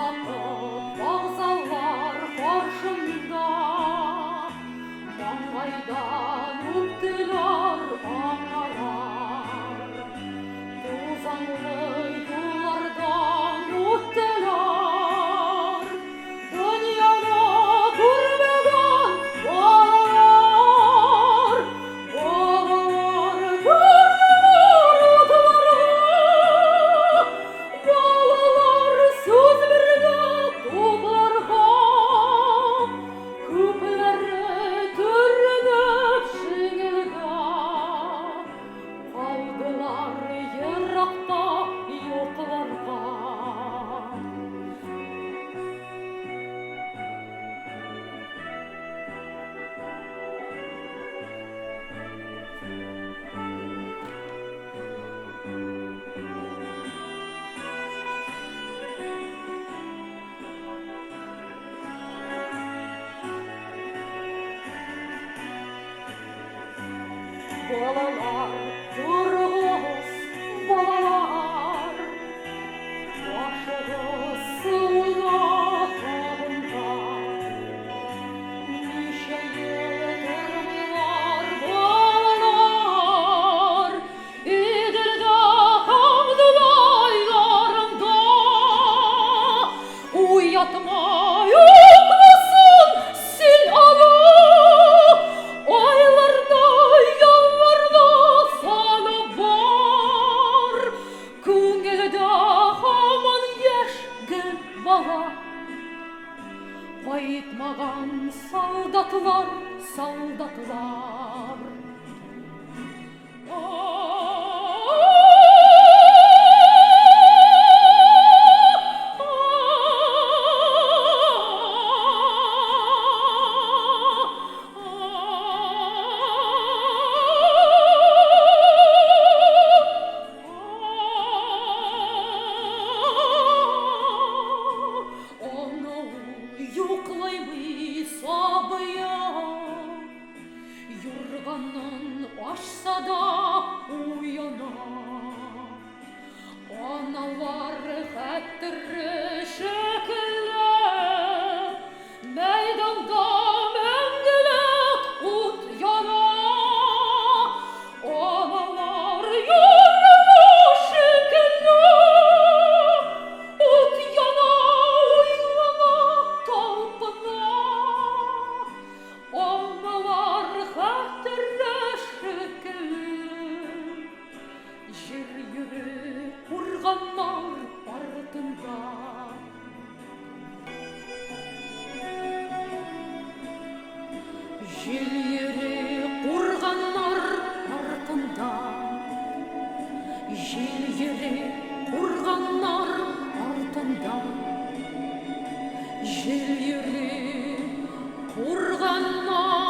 жатып вокзаллар қаршында, маңайдан өттілер аңарар, тозаңлы юллардан өттілер, дүнияны көрмеген балалар, көрділер отлары, балалар сөз берді топларға, көплері түрініп шегелге, қалдылар ерақта yoqlarga. Балалар, тұрғыз, балалар, башығыз суына табында, неше тұрмылар балалар, иділді қамдылайларында, уятмай ұйқысын сел алу, ойларда ялварда саны бар, көңілді хаман ешкіл бала. Қайтмаған солдатлар, солдатлар. Yo'qlaymi sabıya, yorganın açsa da uyana. Analar xattiri şekilli, meydanda мәңгілік от яна. Analar yorulma şekilli, от яна, ойлана, талпына. Analar xattiri şekilli, жер yürü kurganlar ardında. Жел yürü kurganlar ardında. Жел yürü kurganlar ardında. Жел yürü kurganlar